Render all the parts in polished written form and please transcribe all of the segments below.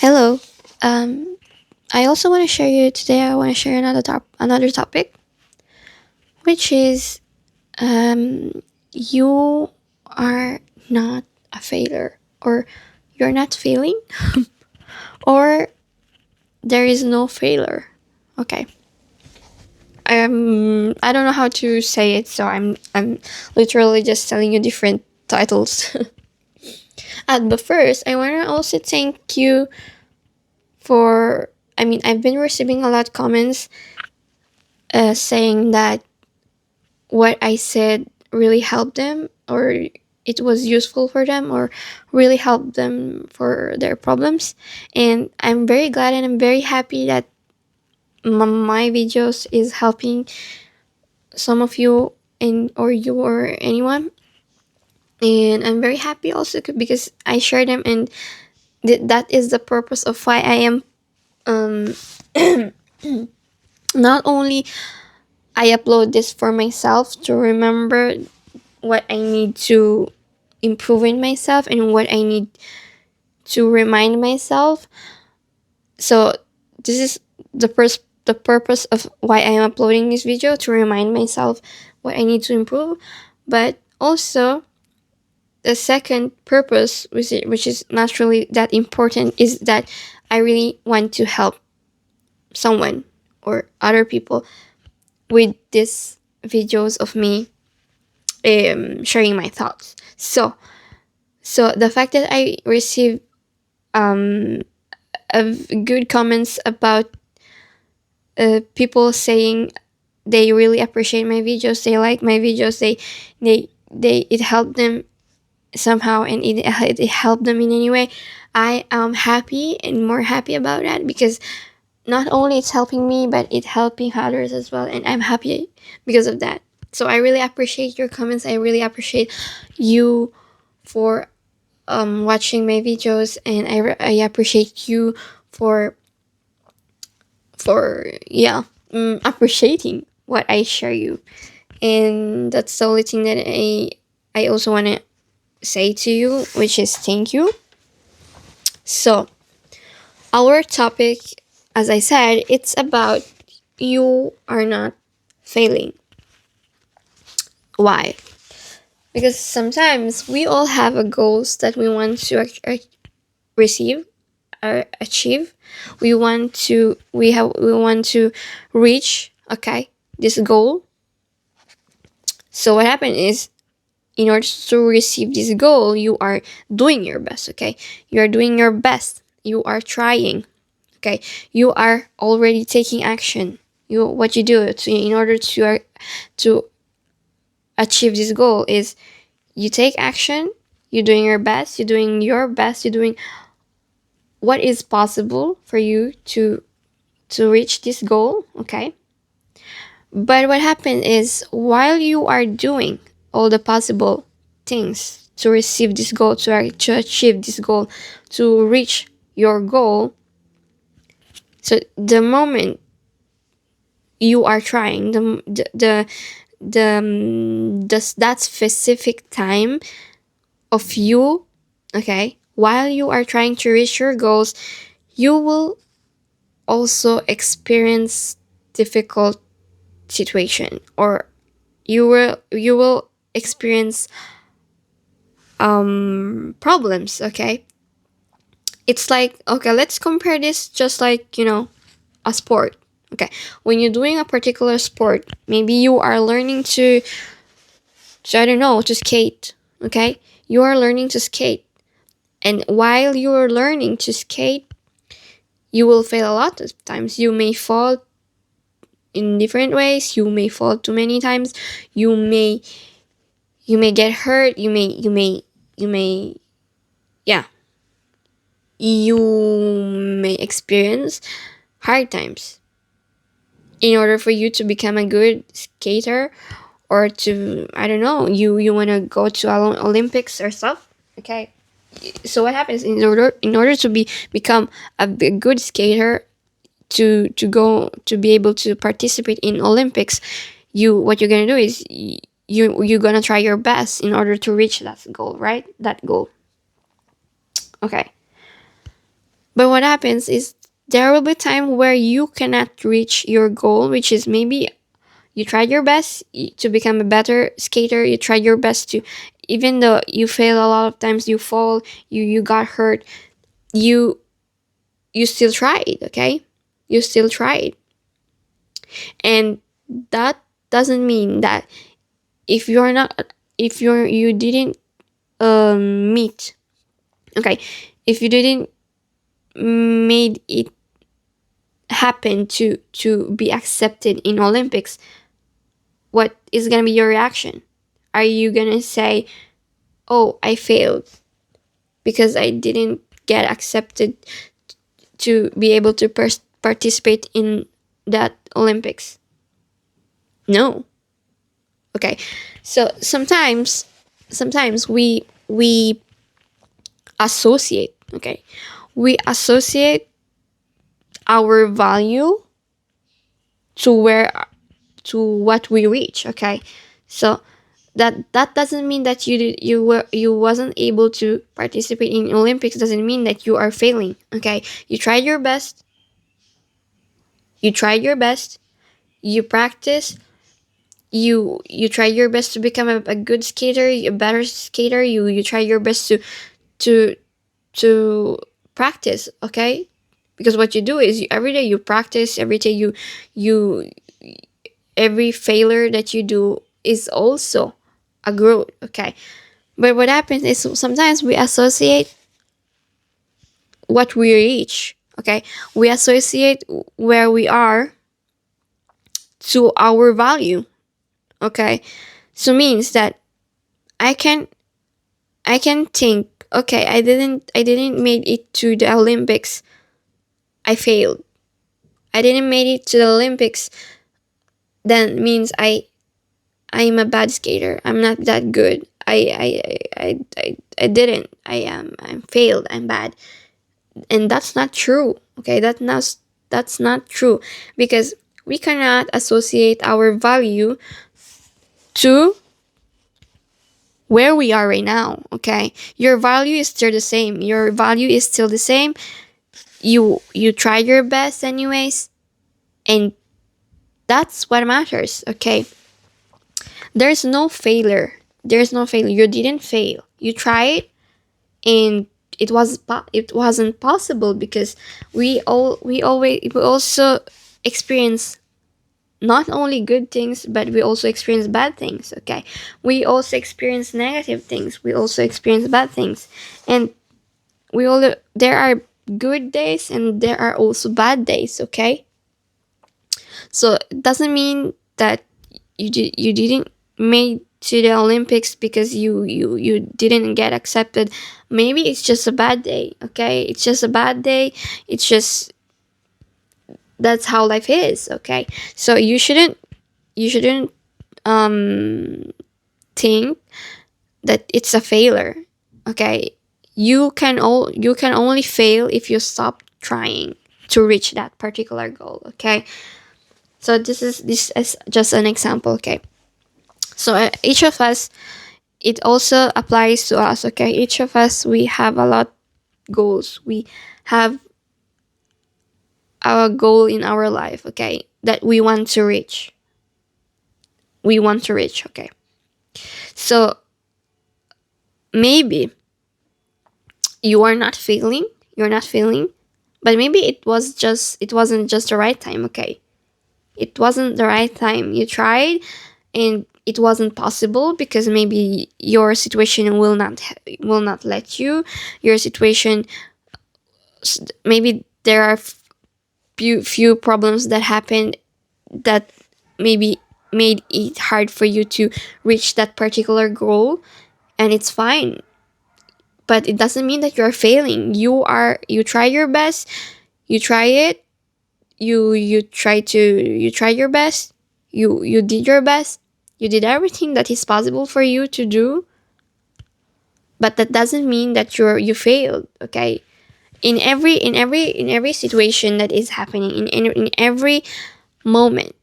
Hello. Um, I also want to share you today. I want to share another topic, which is you are not a failure, or you're not failing, or there is no failure. Okay. I don't know how to say it, so I'm literally just telling you different titles. But first, I want to also thank you for. I mean, I've been receiving a lot of comments saying that what I said really helped them, or it was useful for them, or really helped them for their problems. And I'm very glad and I'm very happy that my videos is helping some of you, and or you or anyone. And I'm very happy also because I share them, and that is the purpose of why I am um not only I upload this for myself to remember what I need to improve in myself and what I need to remind myself. So this is the purpose of why I am uploading this video, to remind myself what I need to improve. But also the second purpose, which is naturally that important, is that I really want to help someone or other people with these videos of me sharing my thoughts. So the fact that I receive um, good comments about people saying they really appreciate my videos, they like my videos, they it helped them somehow, and it helped them in any way. I am happy and more happy about that, because not only it's helping me, but it helping others as well, and I'm happy because of that. So I really appreciate your comments. I really appreciate you for watching my videos, and I appreciate you for appreciating what I share you. And that's the only thing that I also want to say to you, which is thank you. So our topic, as I said, it's about you are not failing. Why? Because sometimes we all have a goals that we want to receive or achieve. We want to reach, okay, this goal. So what happened is, in order to receive this goal, you are doing your best, okay? You are doing your best. You are trying, okay? You are already taking action. What you do to in order to achieve this goal is you take action. You're doing your best. You're doing your best. You're doing what is possible for you to reach this goal, okay? But what happened is, while you are doing all the possible things to receive this goal, to achieve this goal, to reach your goal, so the moment you are trying, that specific time of you, okay, while you are trying to reach your goals, you will also experience difficult situation, or you will experience problems, okay? It's like, okay, let's compare this just like, a sport. Okay, when you're doing a particular sport, maybe you are learning to I don't know, to skate. Okay, you are learning to skate, and while you are learning to skate, you will fail a lot of times. You may fall in different ways. You may fall too many times. You may get hurt. You may yeah, you may experience hard times in order for you to become a good skater, or to, I don't know, you want to go to Olympics or stuff. Okay, so what happens, in order to become a good skater, to be able to participate in Olympics, what you're gonna do is you're gonna try your best in order to reach that goal, right? That goal. Okay. But what happens is there will be time where you cannot reach your goal, which is maybe you tried your best to become a better skater. You tried your best to, even though you fail a lot of times, you fall, you got hurt, you you still tried, okay? You still tried. And that doesn't mean that if you're not, if you didn't meet, okay, if you didn't made it happen to be accepted in Olympics, what is gonna be your reaction? Are you gonna say, "Oh, I failed because I didn't get accepted to be able to participate in that Olympics"? No. Okay. So sometimes we associate, okay? We associate our value to where, to what we reach, okay? So that doesn't mean that you wasn't able to participate in Olympics. Doesn't mean that you are failing, okay? You tried your best. You tried your best. You practice. You try your best to become a good skater, a better skater. You try your best to to practice, okay? Because what you do is every day you practice. Every day you every failure that you do is also a growth, okay? But what happens is sometimes we associate what we reach, okay? We associate where we are to our value, okay? So means that I can I can think, okay, I didn't make it to the Olympics. I failed. I didn't make it to the Olympics. Then means I'm a bad skater. I'm not that good. I didn't. I'm failed. I'm bad. And that's not true. Okay, that's not true, because we cannot associate our value to where we are right now. Okay, your value is still the same. Your value is still the same. You try your best anyways, and that's what matters. Okay, there's no failure. There's no failure. You didn't fail. You tried, and it wasn't possible, because we also experience not only good things, but we also experience bad things, okay? We also experience negative things. We also experience bad things. And we all there are good days and there are also bad days, okay? So it doesn't mean that you didn't make to the Olympics because you didn't get accepted. Maybe it's just a bad day, okay? It's just a bad day. It's just, that's how life is, okay? So you shouldn't think that it's a failure, okay? You can only fail if you stop trying to reach that particular goal, okay? So this is just an example, okay? So each of us, it also applies to us, okay? Each of us, we have a lot goals. We have our goal in our life, okay, that we want to reach. We want to reach, okay? So maybe you are not feeling, you're not feeling, but maybe it wasn't just the right time, okay? It wasn't the right time. You tried and it wasn't possible because maybe your situation will not let you. Your situation, maybe there are few problems that happened that maybe made it hard for you to reach that particular goal, and it's fine. But it doesn't mean that you're failing. You try your best. You try it. You try your best. You did your best. You did everything that is possible for you to do, but that doesn't mean that you failed, okay? In every situation that is happening, in every moment,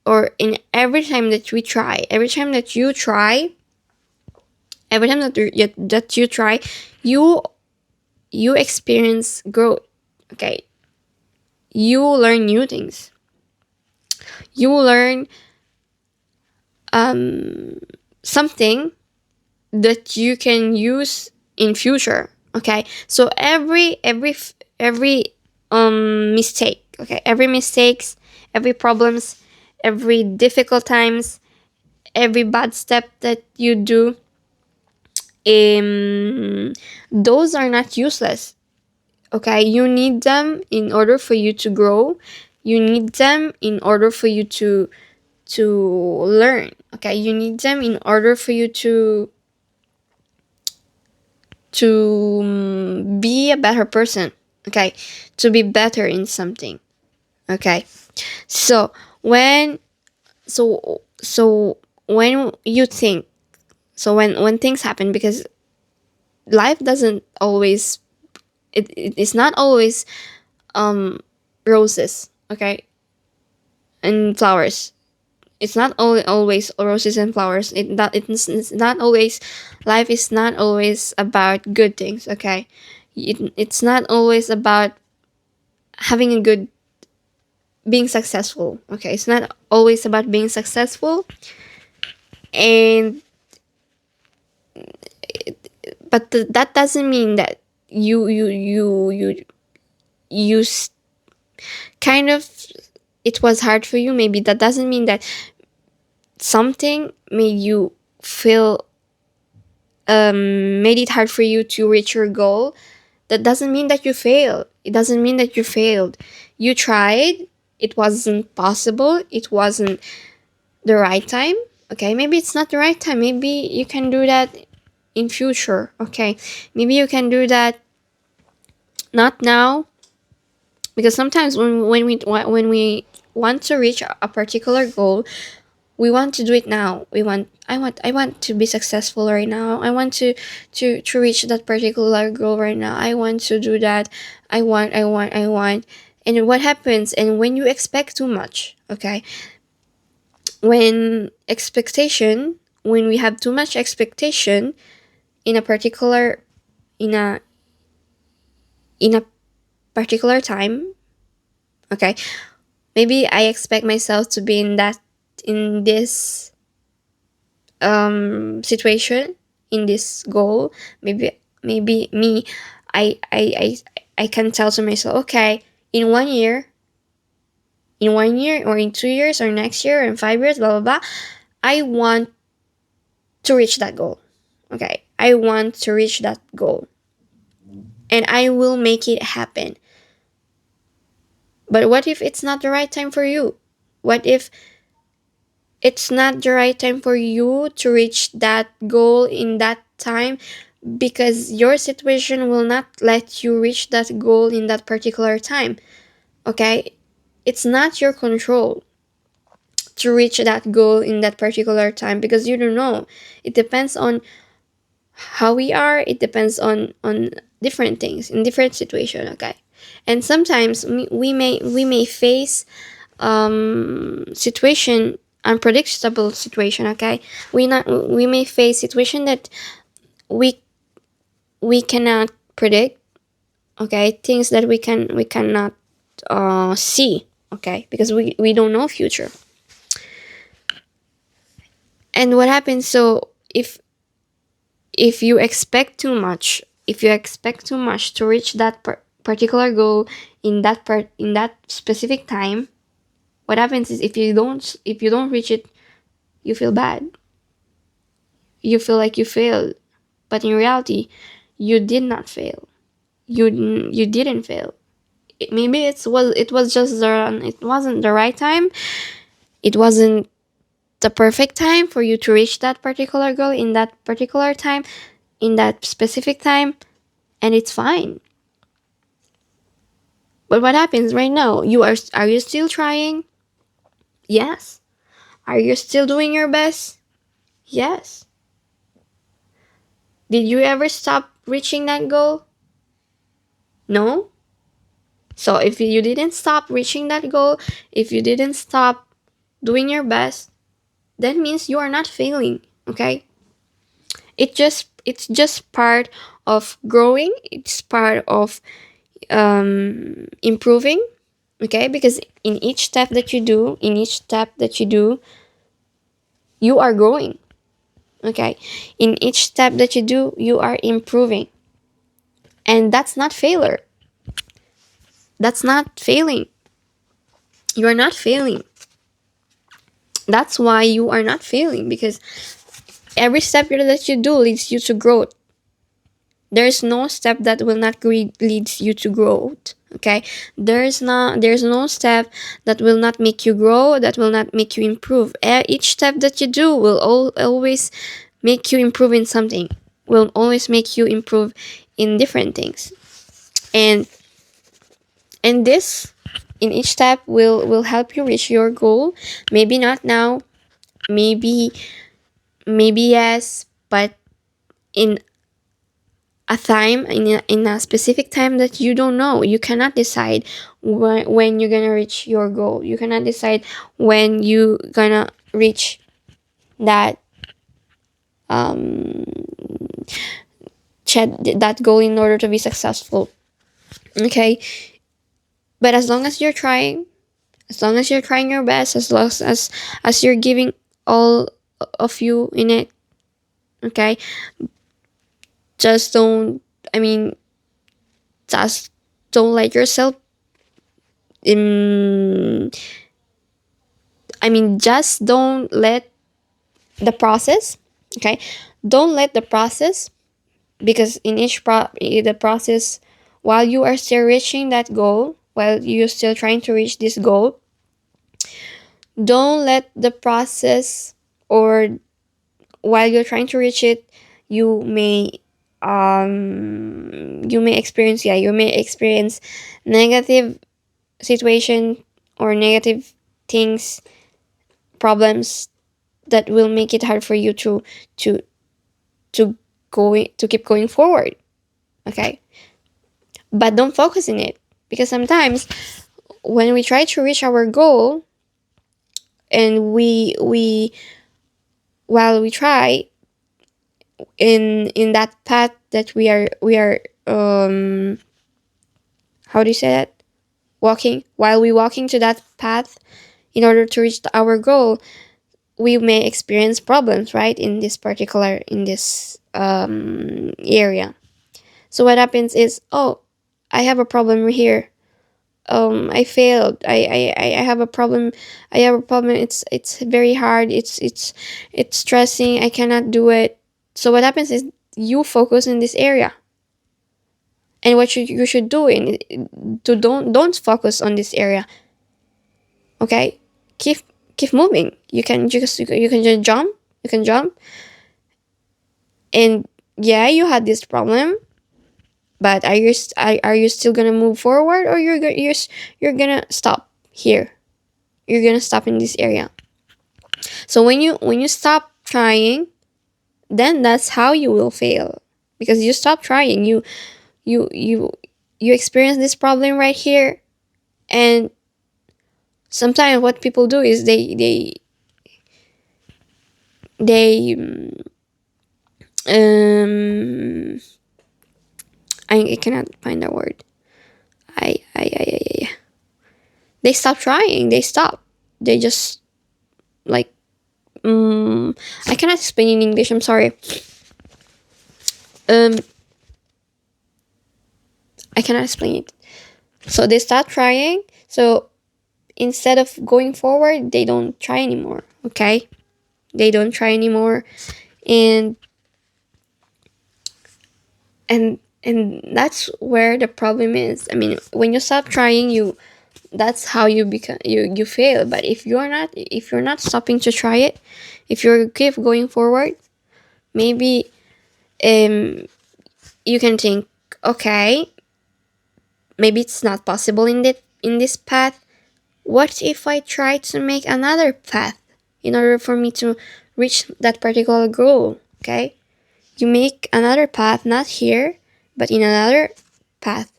or in every time that we try, every time that you try, every time that you try, you you experience growth. Okay, you learn new things. You learn something that you can use in future. Okay, so every mistake, okay, every mistakes, every problems, every difficult times, every bad step that you do, um those are not useless. Okay, you need them in order for you to grow. You need them in order for you to learn. Okay, you need them in order for you to be a better person. Okay, to be better in something. Okay, so when so when you think, so when things happen, because life doesn't always, it's not always roses, okay, and flowers. It's not always roses and flowers. It's not always, life is not always about good things. Okay, it's not always about having a good, being successful. Okay, it's not always about being successful. And but that doesn't mean that you kind of, it was hard for you. Maybe that doesn't mean that something made you feel, made it hard for you to reach your goal. That doesn't mean that you failed. It doesn't mean that you failed. You tried. It wasn't possible. It wasn't the right time. Okay, maybe it's not the right time. Maybe you can do that in future. Okay, maybe you can do that not now, because sometimes when we want to reach a particular goal, we want to do it now. I want to be successful right now. I want to reach that particular goal right now. I want to do that. I want. And what happens, and when you expect too much, okay, when we have too much expectation in a particular, in a in a particular time, okay, maybe I expect myself to be in this situation, in this goal. Maybe me, I can tell to myself, okay, in 1 year, or in 2 years, or next year, or in 5 years, blah blah blah, I want to reach that goal. Okay, I want to reach that goal, and I will make it happen. But what if it's not the right time for you? What if it's not the right time for you to reach that goal in that time, because your situation will not let you reach that goal in that particular time? Okay, it's not your control to reach that goal in that particular time, because you don't know. It depends on how we are. It depends on different things in different situation. Okay, and sometimes we may face situation, unpredictable situation. Okay, we may face situation that we we cannot predict. Okay, things that we cannot see. Okay, because we don't know future. And what happens, so if you expect too much, if you expect too much to reach that particular goal in that specific time, what happens is, if you don't reach it, you feel bad. You feel like you failed, but in reality, you did not fail. You didn't fail. Maybe it was just it wasn't the right time. It wasn't the perfect time for you to reach that particular goal in that particular time, in that specific time, and it's fine. But what happens right now? Are you still trying? Yes. Are you still doing your best? Yes. Did you ever stop reaching that goal? No. So if you didn't stop reaching that goal, if you didn't stop doing your best, that means you are not failing. Okay, it's just part of growing, it's part of improving. Okay, because in each step that you do, you are growing. Okay, in each step that you do, you are improving, and that's not failure. That's not failing. You are not failing. That's why you are not failing, because every step that you do leads you to growth. There's no step that will not leads you to growth. Okay, there's no step that will not make you grow, that will not make you improve. Each step that you do will always make you improve in something, will always make you improve in different things. And this, in each step, will help you reach your goal. Maybe not now, maybe yes, but in in a specific time that you don't know. You cannot decide when you're gonna reach your goal. You cannot decide when you gonna reach that um that goal in order to be successful. Okay, but as long as you're trying, as long as you're trying your best, as long as you're giving all of you in it. Okay, just don't, I mean, just don't let yourself in, I mean, just don't let the process, okay, don't let the process, because in the process, while you are still reaching that goal, while you're still trying to reach this goal, don't let the process, or while you're trying to reach it, you may experience, yeah, you may experience negative situation or negative things, problems, that will make it hard for you to to to keep going forward. Okay, but don't focus in it, because sometimes when we try to reach our goal, and we while we try in that path that we are how do you say that, walking, while we walking to that path in order to reach our goal, we may experience problems, right, in this particular, in this area. So what happens is, oh, I have a problem here. I failed. I have a problem. I have a problem. It's very hard. It's stressing. I cannot do it. So what happens is, you focus in this area, and what you should do in to don't focus on this area. Okay, keep keep moving. You can just jump. You can jump, and yeah, you had this problem, but are you still gonna move forward, or you're gonna stop here? You're gonna stop in this area. So when you stop trying, then that's how you will fail, because you stop trying. You you you experience this problem right here, and sometimes what people do is they um I cannot find a word. I they stop trying. They stop. They just, like, I cannot explain in English. I'm sorry. Um, I cannot explain it. So they stop trying. So instead of going forward, they don't try anymore. Okay, they don't try anymore, and and that's where the problem is. I mean, when you stop trying, that's how you become, you fail. But if you're not stopping to try it, if you keep going forward, maybe um you can think, okay, maybe it's not possible in this path. What if I try to make another path in order for me to reach that particular goal? Okay, you make another path, not here, but in another path,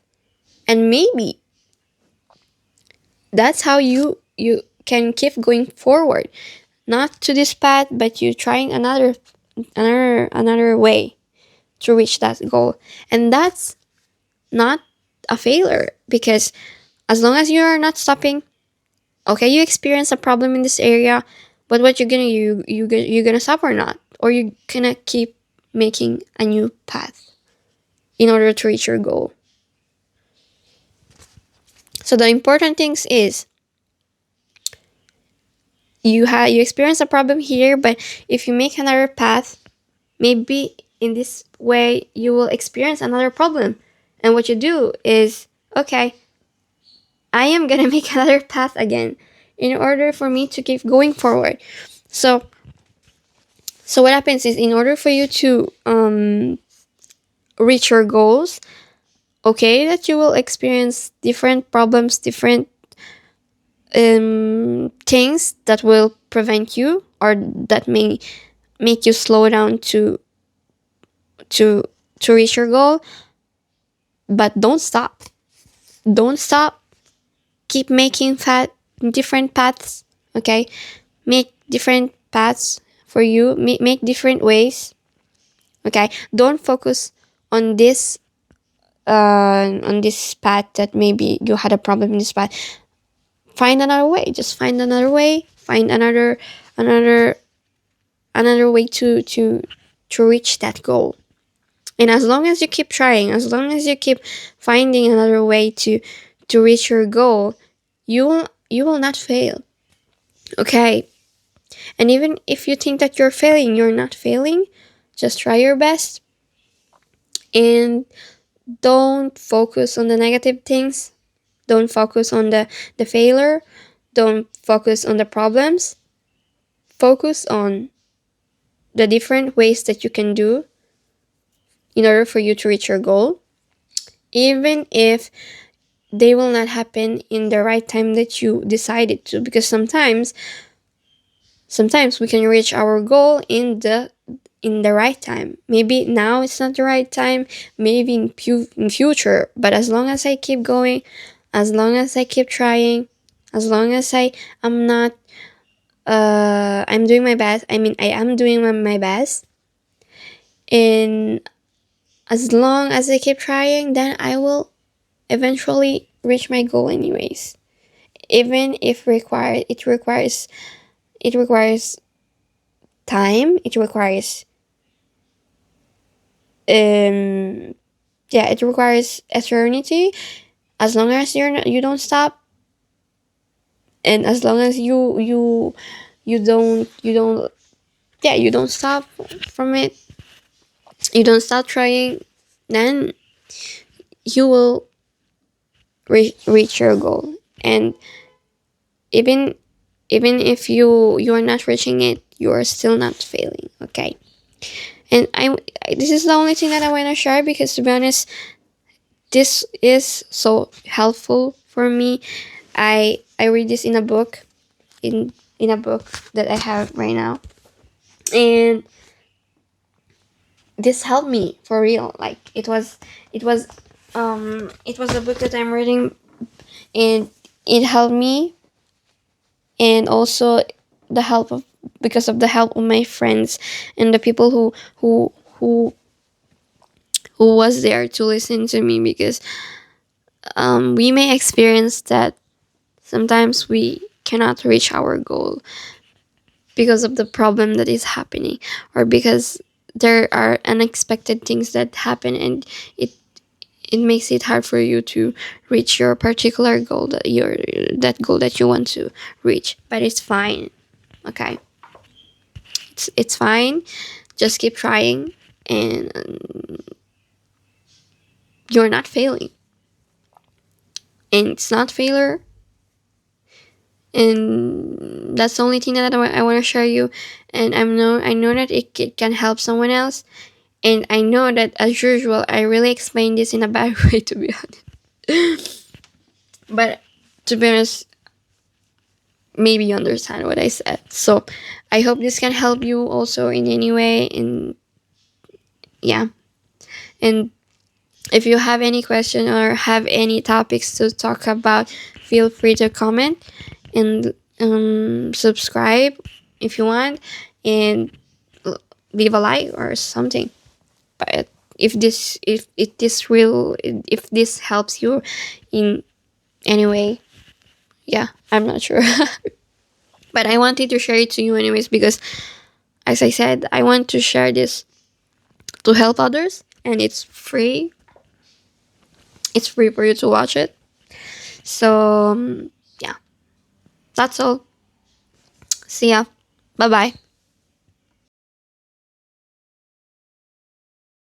and maybe that's how you can keep going forward, not to this path, but you trying another way to reach that goal. And that's not a failure, because as long as you are not stopping, okay, you experience a problem in this area, but what you're gonna you're gonna stop or not, or you're gonna keep making a new path in order to reach your goal. So the important things is, you experience a problem here, but if you make another path, maybe in this way you will experience another problem. And what you do is, okay, I am gonna make another path again in order for me to keep going forward. So what happens is, in order for you to reach your goals, okay, that you will experience different problems, different things that will prevent you, or that may make you slow down to to reach your goal. But don't stop. Don't stop. Keep making different paths. Okay, make different paths for you. Make different ways. Okay, don't focus on this path that maybe you had a problem in this path. Find another way. Just find another way. Find another another way to reach that goal. And as long as you keep trying, as long as you keep finding another way to reach your goal, you will not fail. Okay. And even if you think that you're failing, you're not failing. Just try your best, and don't focus on the negative things. Don't focus on the failure. Don't focus on the problems. Focus on the different ways that you can do in order for you to reach your goal, even if they will not happen in the right time that you decided to. Because sometimes we can reach our goal in the right time. Maybe now it's not the right time, maybe in future, but as long as I keep going, as long as I keep trying, as long as I'm not I'm doing my best. I mean, I am doing my best, and as long as I keep trying, then I will eventually reach my goal anyways. Even if it requires time, it requires it requires eternity. As long as you don't stop, and as long as you don't you don't stop from it, you don't stop trying, then you will reach your goal. And even if you are not reaching it, you are still not failing. Okay. And this is the only thing that I want to share, because to be honest, this is so helpful for me. I read this in a book, in a book that I have right now, and this helped me for real. Like, it was a book that I'm reading, and it helped me. And also the help of because of the help of my friends and the people who was there to listen to me, because we may experience that sometimes we cannot reach our goal because of the problem that is happening, or because there are unexpected things that happen, and it makes it hard for you to reach your particular goal, that goal that you want to reach. But it's fine. Okay, it's fine. Just keep trying, and you're not failing, and it's not failure. And that's the only thing that I want to share you. And I know that it can help someone else. And I know that, as usual, I really explained this in a bad way, to be honest. But to be honest, maybe you understand what I said. So I hope this can help you also in any way. And yeah. And if you have any question or have any topics to talk about, feel free to comment, and subscribe if you want, and leave a like or something. But if this real if this helps you in any way. Yeah, I'm not sure. But I wanted to share it to you anyways, because as I said, I want to share this to help others, and it's free for you to watch it. So yeah, that's all. See ya. Bye bye.